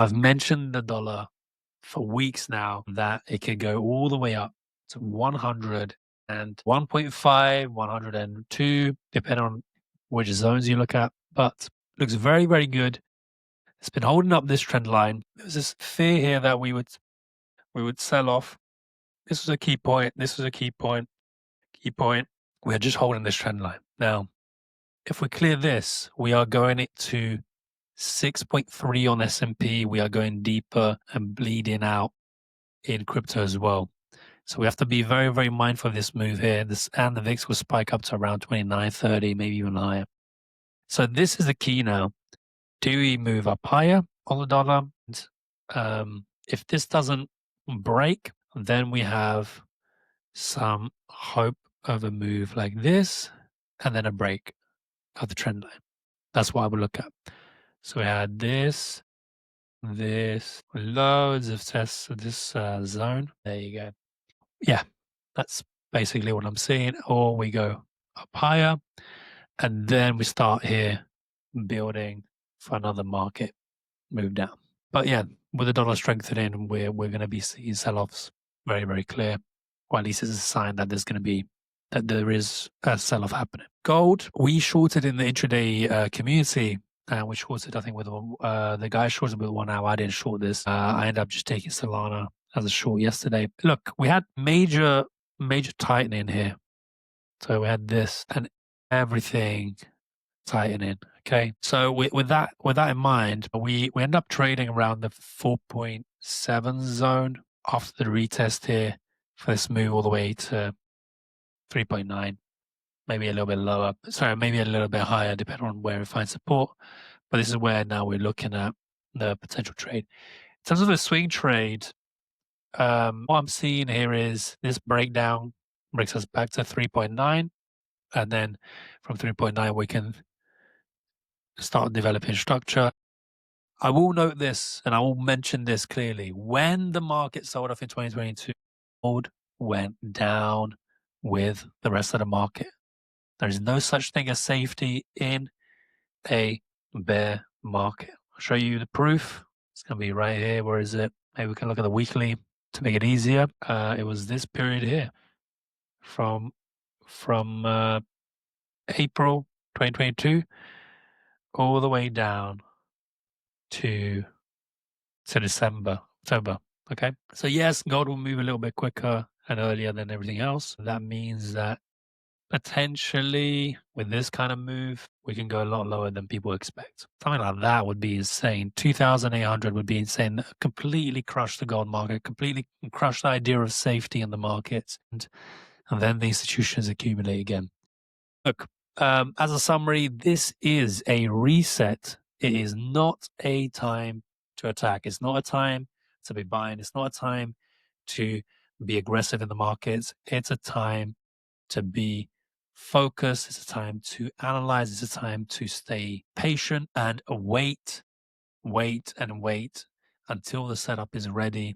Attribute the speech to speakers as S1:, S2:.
S1: I've mentioned the dollar for weeks now that it could go all the way up to 100 and 1.5, 102, depending on which zones you look at. But looks very, very good. It's been holding up this trend line. There was this fear here that we would sell off. This was a key point. This was a key point. Key point. We're just holding this trend line. Now, if we clear this, we are going it to 6.3 on S&P. We are going deeper and bleeding out in crypto as well. So we have to be very, very mindful of this move here. And the VIX will spike up to around 29, 30, maybe even higher. So this is the key now. Do we move up higher on the dollar? If this doesn't break, then we have some hope of a move like this and then a break of the trend line. That's what I would look at. So we had this, loads of tests of this zone. There you go. Yeah, that's basically what I'm seeing. Or we go up higher and then we start here building for another market move down. But yeah, with the dollar strengthening, we're going to be seeing sell-offs very, very clear. Or at least it's a sign that there is a sell-off happening. Gold, we shorted in the intraday community. We shorted, I think, with the guy shorted with 1 hour. I didn't short this. I ended up just taking Solana as a short yesterday. Look, we had major tightening here. So we had this and everything tightening. Okay, so with that in mind, we end up trading around the 4.7 zone after the retest here for this move all the way to 3.9, maybe a little bit lower. Sorry, maybe a little bit higher, depending on where we find support. But this is where now we're looking at the potential trade. In terms of the swing trade, what I'm seeing here is this breakdown brings us back to 3.9, and then from 3.9 we can start developing structure. I will note this, and I will mention this clearly. When the market sold off in 2022, gold went down with the rest of the market. There is no such thing as safety in a bear market. I'll show you the proof. It's going to be right here. Where is it? Maybe we can look at the weekly to make it easier. It was this period here from April 2022 all the way down to October. Okay. So yes, gold will move a little bit quicker and earlier than everything else. That means that potentially with this kind of move, we can go a lot lower than people expect. Something like that would be insane. 2,800 would be insane. Completely crush the gold market, completely crush the idea of safety in the markets. And then the institutions accumulate again. Look, as a summary, this is a reset. It is not a time to attack. It's not a time to be buying. It's not a time to be aggressive in the markets. It's a time to be focused. It's a time to analyze. It's a time to stay patient and wait until the setup is ready